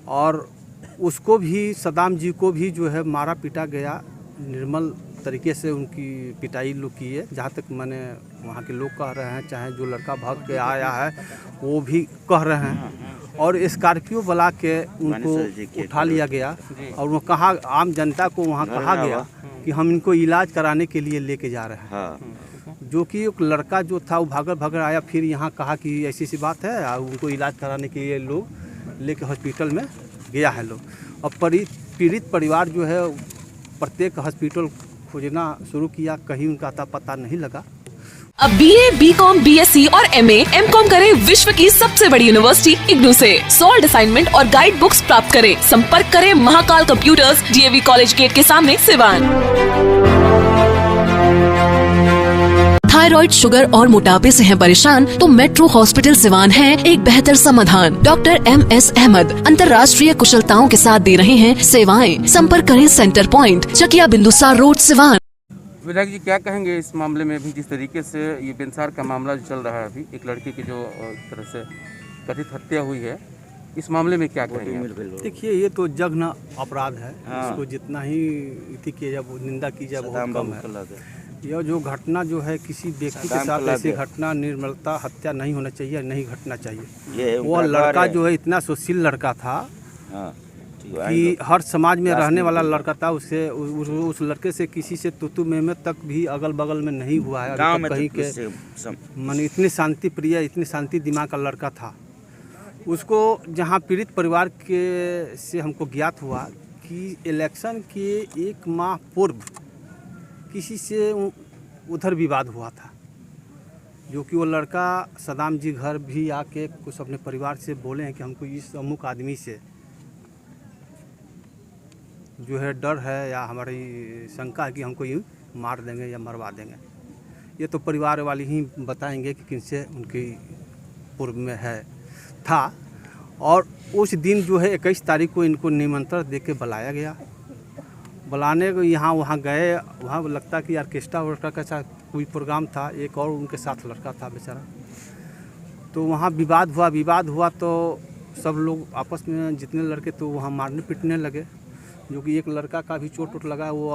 और उसको भी सदाम जी को भी जो है मारा पीटा गया। निर्मल तरीके से उनकी पिटाई लोग की है, जहाँ तक मैंने वहाँ के लोग कह रहे हैं, चाहे जो लड़का भाग के आया है वो भी कह रहे हैं। और स्कॉर्पियो बुला के उनको उठा लिया गया और वो कहा, आम जनता को वहाँ कहा गया कि हम इनको इलाज कराने के लिए लेके जा रहे हैं। जो कि एक लड़का जो था वो भागर आया, फिर यहाँ कहा कि ऐसी सी बात है, और उनको इलाज कराने के लिए लोग लेके हॉस्पिटल में गया है लोग। और पीड़ित परिवार जो है प्रत्येक हॉस्पिटल खोजना शुरू किया, कहीं उनका अता पता नहीं लगा। अब BA, BCom, BSc और MA, MCom करें विश्व की सबसे बड़ी यूनिवर्सिटी इग्नू से। सॉल्ड असाइनमेंट और गाइड बुक्स प्राप्त करें। संपर्क करें Mahakal computers, DAV college gate के सामने, सिवान। थायराइड, शुगर और मोटापे से हैं परेशान तो मेट्रो हॉस्पिटल सिवान है एक बेहतर समाधान। डॉक्टर MS अहमद अंतर्राष्ट्रीय कुशलताओं के साथ दे रहे हैं सेवाएं। संपर्क करें centre point, Chakiya Bindusar road, Siwan. विधायक जी, क्या कहेंगे इस मामले में? अभी जिस तरीके से ये बेंसार का मामला जो चल रहा है, अभी एक लड़के की जो तरह से कथित हत्या हुई है, इस मामले में क्या कहेंगे? देखिए, ये तो जघन्य अपराध है। इसको जितना ही इति किया जाए, निंदा की जाए, बहुत कम है। यह जो घटना जो है किसी व्यक्ति के साथ ऐसी घटना, निर्मलता हत्या नहीं होना चाहिए, नहीं घटना चाहिए। वो लड़का जो है इतना सुशील लड़का था कि हर समाज में रहने वाला लड़का था। उसे उस लड़के से किसी से तुतु में तक भी अगल बगल में नहीं हुआ है अभी तक कहीं के। माने इतनी शांति प्रिय, इतनी शांति दिमाग का लड़का था। उसको जहाँ पीड़ित परिवार के से हमको ज्ञात हुआ कि इलेक्शन के 1 माह पूर्व किसी से उधर विवाद हुआ था, जो कि वो लड़का सदाम जी घर भी आके कुछ अपने परिवार से बोले हैं कि हमको इस अमुक आदमी से जो है डर है या हमारी शंका है कि हमको यूँ मार देंगे या मरवा देंगे। ये तो परिवार वाले ही बताएंगे कि किनसे उनकी पूर्व में है था। और उस दिन जो है 21 तारीख को इनको निमंत्रण दे के बुलाया गया। बुलाने को यहाँ वहाँ गए, वहाँ लगता कि ऑर्केस्ट्रा का साथ कोई प्रोग्राम था, एक और उनके साथ लड़का था बेचारा। तो वहाँ विवाद हुआ तो सब लोग आपस में जितने लड़के तो वहाँ मारने पीटने लगे, जो कि एक लड़का का भी चोट लगा, वो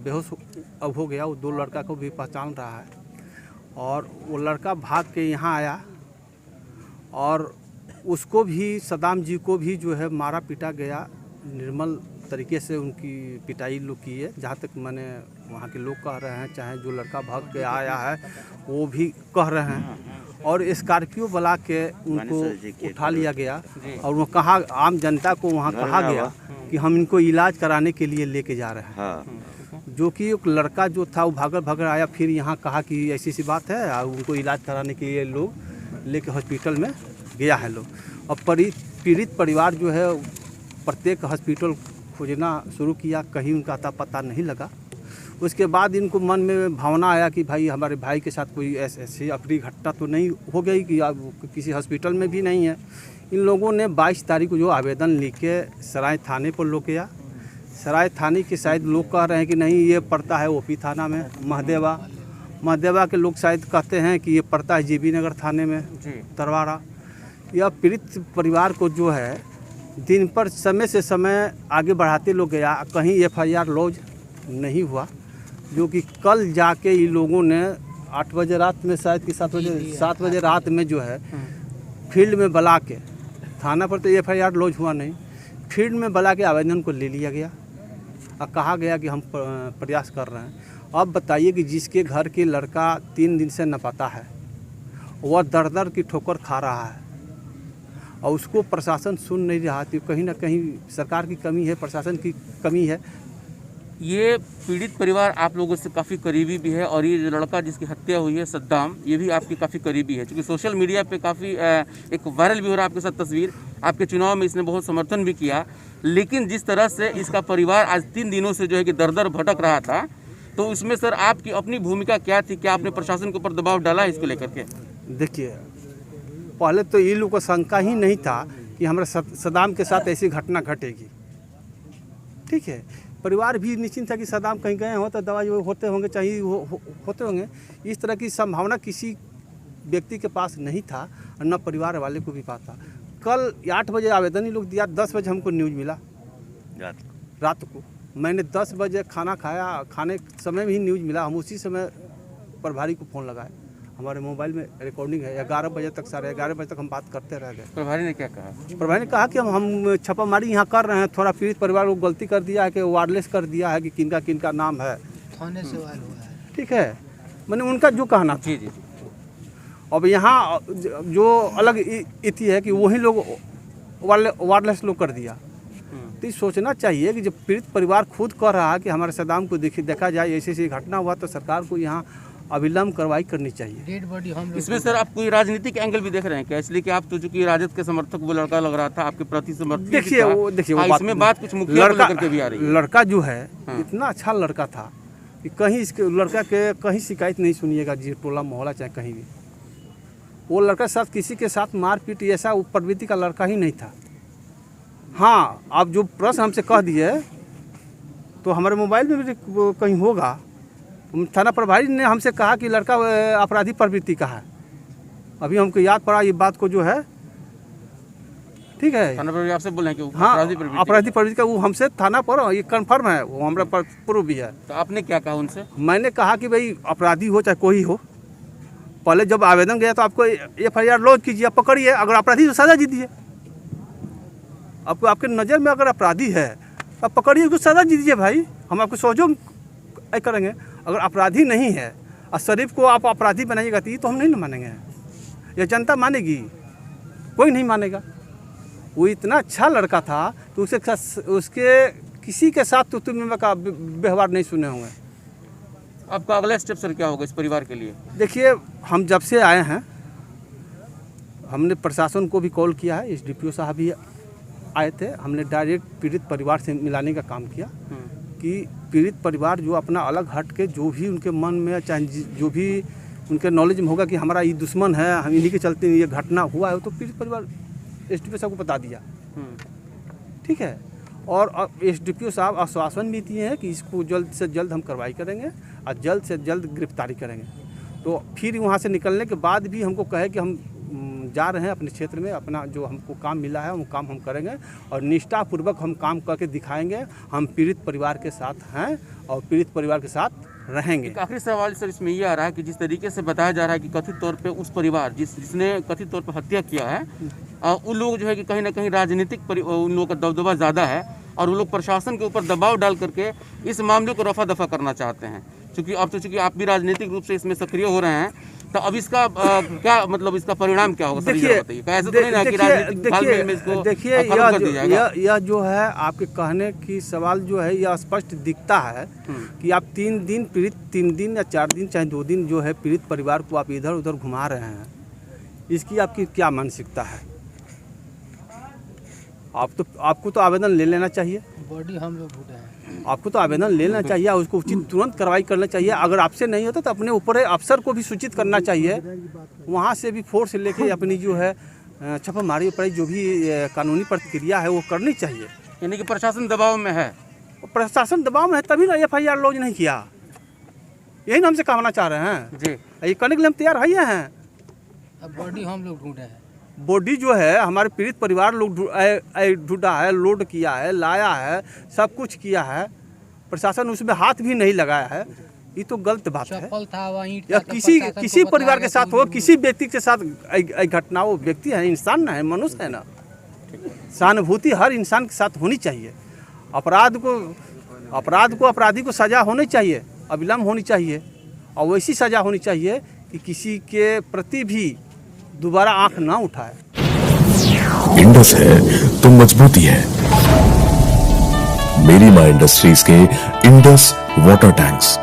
बेहोश अब हो गया। वो 2 लड़का को भी पहचान रहा है। और वो लड़का भाग के यहाँ आया और उसको भी, सदाम जी को भी जो है मारा पीटा गया। निर्मल तरीके से उनकी पिटाई लोग की है, जहाँ तक मैंने वहाँ के लोग कह रहे हैं, चाहे जो लड़का भाग के आया है वो भी कह रहे हैं। और स्कॉर्पियो बुला के उनको उठा लिया गया और वो कहा, आम जनता को वहाँ कहा गया कि हम इनको इलाज कराने के लिए लेके जा रहे हैं। जो कि एक लड़का जो था वो भागर आया, फिर यहाँ कहा कि ऐसी सी बात है, और उनको इलाज कराने के लिए लोग लेके हॉस्पिटल में गया है लोग। और पीड़ित परिवार जो है प्रत्येक हॉस्पिटल खोजना शुरू किया, कहीं उनका अता पता नहीं लगा। उसके बाद इनको मन में भावना आया कि भाई हमारे भाई के साथ कोई ऐसी अप्रिय घटना तो नहीं हो गई कि किसी हॉस्पिटल में भी नहीं है। इन लोगों ने 22 तारीख को जो आवेदन लिख के सराय थाने पर लोग गया। सराय थाने के शायद लोग कह रहे हैं कि नहीं, ये पड़ता है OP थाना में, महदेवा के लोग शायद कहते हैं कि ये पड़ता है JB नगर थाने में, तरवाड़ा। यह पीड़ित परिवार को जो है दिन पर समय से समय आगे बढ़ाते लोग गया, कहीं FIR लॉज नहीं हुआ। जो कि कल जाके इन लोगों ने 8 बजे रात में, शायद कि 7 बजे रात में जो है फील्ड में बुला के, थाना पर तो FIR लॉज हुआ नहीं, फील्ड में बुला के आवेदन को ले लिया गया और कहा गया कि हम प्रयास कर रहे हैं। अब बताइए कि जिसके घर के लड़का 3 दिन से लापता है, वह दर की ठोकर खा रहा है और उसको प्रशासन सुन नहीं रहा। तो कहीं ना कहीं सरकार की कमी है, प्रशासन की कमी है। ये पीड़ित परिवार आप लोगों से काफ़ी करीबी भी है, और ये जो लड़का जिसकी हत्या हुई है सद्दाम, ये भी आपकी काफ़ी करीबी है, क्योंकि सोशल मीडिया पे काफ़ी एक वायरल भी हो रहा है आपके साथ तस्वीर। आपके चुनाव में इसने बहुत समर्थन भी किया, लेकिन जिस तरह से इसका परिवार आज 3 दिनों से जो है कि दर भटक रहा था, तो उसमें सर आपकी अपनी भूमिका क्या थी? क्या आपने प्रशासन के ऊपर दबाव डाला इसको लेकर के? देखिए, पहले तो ये लोग को शंका ही नहीं था कि हमारे सदाम के साथ ऐसी घटना घटेगी। ठीक है, परिवार भी निश्चिंत था कि सदाम कहीं गए हो तो दवाई होते होंगे, चाहिए होते होंगे। इस तरह की संभावना किसी व्यक्ति के पास नहीं था और न परिवार वाले को भी पाता। कल 8 बजे आवेदन ही लोग दिया, 10 बजे हमको न्यूज़ मिला रात को। मैंने 10 बजे खाना खाया, खाने के समय में ही न्यूज़ मिला। हम उसी समय प्रभारी को फ़ोन लगाए, हमारे मोबाइल में रिकॉर्डिंग है। 11 बजे तक, 11:30 बजे तक हम बात करते रह गए। प्रभारी ने क्या कहा? प्रभारी ने कहा कि हम छापामारी यहाँ कर रहे हैं, थोड़ा पीड़ित परिवार को गलती कर दिया है कि वायरलेस कर दिया है कि किनका किनका नाम है, थाने से वायल हुआ है। ठीक है, मैंने उनका जो कहना था। जी जी। अब यहाँ जो अलग इति है कि वही लोग वायरलेस लोग कर दिया। तो सोचना चाहिए कि जब पीड़ित परिवार खुद कह रहा है कि हमारे सद्दाम को देखा जाए, ऐसी ऐसी घटना हुआ, तो सरकार को यहाँ अविलंब कार्रवाई करनी चाहिए। डेड बॉडी हम इसमें सर आप कोई राजनीतिक एंगल भी देख रहे हैं क्या? इसलिए कि आप तो चूंकि राजद के समर्थक वो लड़का लग रहा था, आपके प्रति समर्थक। देखिए वो इसमें बात कुछ मुखिया को लेकर के भी आ रही है। लड़का जो है इतना अच्छा लड़का था कि कहीं इसके लड़का के कहीं शिकायत नहीं सुनिएगा, जी टोला मोहल्ला चाहे कहीं भी। वो लड़का साथ किसी के साथ मारपीट ऐसा प्रवृत्ति का लड़का ही नहीं था। हाँ, आप जो प्रश्न हमसे कह दिए तो हमारे मोबाइल में भी कहीं होगा। थाना प्रभारी ने हमसे कहा कि लड़का अपराधी प्रवृत्ति का है। अभी हमको याद पड़ा ये बात को जो है, ठीक है। थाना प्रभारी आपसे बोले कि हाँ, अपराधी प्रवृत्ति का वो हमसे थाना पर ये कंफर्म है, वो हमारा प्रूफ भी है। तो आपने क्या कहा उनसे? मैंने कहा कि भाई अपराधी हो चाहे कोई हो, पहले जब आवेदन गया तो आपको FIR लॉन्च कीजिए, पकड़िए, अगर अपराधी तो सजा दीजिए। आपको आपके नज़र में अगर अपराधी है तो पकड़िए, उसको सजा दीजिए भाई, हम आपको सहयोग करेंगे। अगर अपराधी नहीं है और शरीफ को आप अपराधी बनाइएगा तो ये तो हम नहीं मानेंगे, ये जनता मानेगी, कोई नहीं मानेगा। वो इतना अच्छा लड़का था तो उसके किसी के साथ तो तुम का व्यवहार नहीं सुने होंगे। आपका अगला स्टेप सर क्या होगा इस परिवार के लिए? देखिए, हम जब से आए हैं हमने प्रशासन को भी कॉल किया है, SDPO साहब भी आए थे, हमने डायरेक्ट पीड़ित परिवार से मिलाने का काम किया कि पीड़ित परिवार जो अपना अलग हट के जो भी उनके मन में चाहे जो भी उनके नॉलेज में होगा कि हमारा ये दुश्मन है, हम इन्हीं के चलते ये घटना हुआ है, तो पीड़ित परिवार SDPO साहब को बता दिया, ठीक है। और SDPO साहब आश्वासन भी दिए हैं कि इसको जल्द से जल्द हम कार्रवाई करेंगे और जल्द से जल्द गिरफ्तारी करेंगे। तो फिर वहाँ से निकलने के बाद भी हमको कहे कि हम जा रहे हैं अपने क्षेत्र में, अपना जो हमको काम मिला है वो काम हम करेंगे और निष्ठापूर्वक हम काम करके दिखाएंगे। हम पीड़ित परिवार के साथ हैं और पीड़ित परिवार के साथ रहेंगे। एक आखिरी सवाल सर इसमें ये आ रहा है कि जिस तरीके से बताया जा रहा है कि कथित तौर पे उस परिवार जिसने कथित तौर पे हत्या किया है, उन लोग जो है कि कहीं ना कहीं राजनीतिक उन लोगों का दबदबा ज़्यादा है और वो लोग प्रशासन के ऊपर दबाव डाल करके इस मामले को रफा दफा करना चाहते हैं। चूँकि अब तो चूँकि आप भी राजनीतिक रूप से इसमें सक्रिय हो रहे हैं, तो अब इसका क्या मतलब इसका परिणाम क्या होगा? देखिए, यह जो है आपके कहने की सवाल जो है यह स्पष्ट दिखता है कि आप 3 दिन या 4 दिन चाहे 2 दिन जो है पीड़ित परिवार को आप इधर उधर घुमा रहे हैं। इसकी आपकी क्या मानसिकता है? आपको तो आवेदन ले लेना चाहिए। बॉडी हम लोग ढूंढे हैं, आपको तो आवेदन लेना चाहिए, उसको उचित तुरंत कार्रवाई करना चाहिए। अगर आपसे नहीं होता तो अपने ऊपर अफसर को भी सूचित करना चाहिए, वहाँ से भी फोर्स लेके अपनी जो है छापामारी पर जो भी कानूनी प्रक्रिया है वो करनी चाहिए। यानी कि प्रशासन दबाव में है। प्रशासन दबाव में है तभी ना FIR लॉन्च नहीं किया, यही ना हमसे कहना चाह रहे हैं जी। ये करने के लिए हम तैयार हैं। अब बॉडी हम लोग ढूंढे हैं, बॉडी जो है हमारे पीड़ित परिवार लोग ढूंढा है, लोड किया है, लाया है, सब कुछ किया है, प्रशासन उसमें हाथ भी नहीं लगाया है। ये तो गलत बात है। था वहीं या किसी परिवार के साथ हो, किसी व्यक्ति के साथ घटना हो, व्यक्ति है, इंसान है, मनुष्य है ना, सहानुभूति हर इंसान के साथ होनी चाहिए। अपराधी को सजा होनी चाहिए, अविलंब होनी चाहिए और वैसी सजा होनी चाहिए कि किसी के प्रति भी दोबारा आंख ना उठाए। इंडस है तो मजबूती है। मेरी मां इंडस्ट्रीज के Indus water tanks,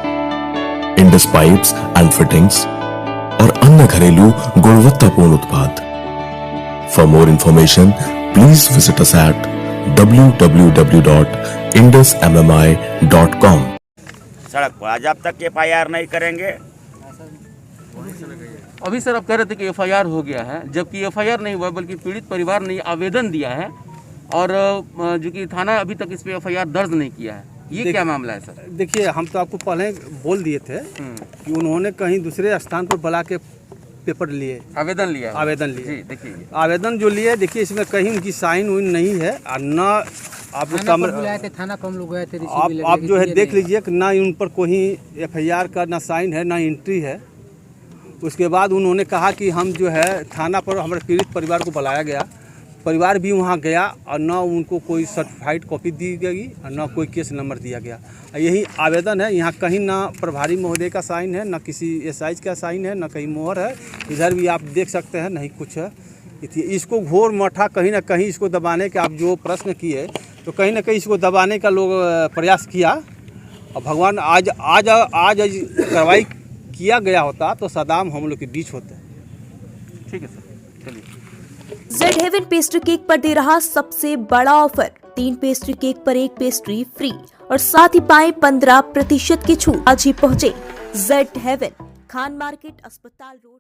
Indus pipes and fittings और अन्य घरेलू गुणवत्तापूर्ण उत्पाद। For more information please visit us at www.indusmmi.com। सड़क पर जब तक FIR नहीं करेंगे। अभी सर आप कह रहे थे कि FIR हो गया है, जबकि FIR नहीं हुआ बल्कि पीड़ित परिवार ने आवेदन दिया है और जो कि थाना अभी तक इस पे FIR दर्ज नहीं किया है। ये क्या मामला है सर? देखिए, हम तो आपको पहले बोल दिए थे कि उन्होंने कहीं दूसरे स्थान पर बुला के पेपर लिए, आवेदन लिया? आवेदन लिए। जी देखिए, आवेदन जो लिए, देखिए इसमें कहीं उनकी साइन वाइन नहीं है, और न आप लोग बुलाए थे थाना पर, हम लोग गए थे रिसीव लेने, आप जो है लेकिन देख ये नहीं लीजिए कि ना उन पर कोई FIR का ना साइन है, ना एंट्री है। उसके बाद उन्होंने कहा कि हम जो है थाना पर हमारे पीड़ित परिवार को बुलाया गया, परिवार भी वहाँ गया, और ना उनको कोई सर्टिफाइड कॉपी दी गई और ना कोई केस नंबर दिया गया। यही आवेदन है, यहाँ कहीं ना प्रभारी महोदय का साइन है, ना किसी SI का साइन है, ना कहीं मोहर है। इधर भी आप देख सकते हैं नहीं कुछ है। इसको घोर मठा कहीं ना कहीं इसको दबाने के आप जो प्रश्न किए, तो कहीं ना कहीं इसको दबाने का लोग प्रयास किया। और भगवान आज कार्रवाई किया गया होता तो सदाम हम लोग के बीच होते। ठीक है सर, चलिए। जेड हेवन पेस्ट्री केक पर दे रहा सबसे बड़ा ऑफर, 3 पेस्ट्री केक पर 1 पेस्ट्री फ्री और साथ ही पाए 15% की छूट। आज ही पहुँचे जेड हेवन, खान मार्केट, अस्पताल रोड।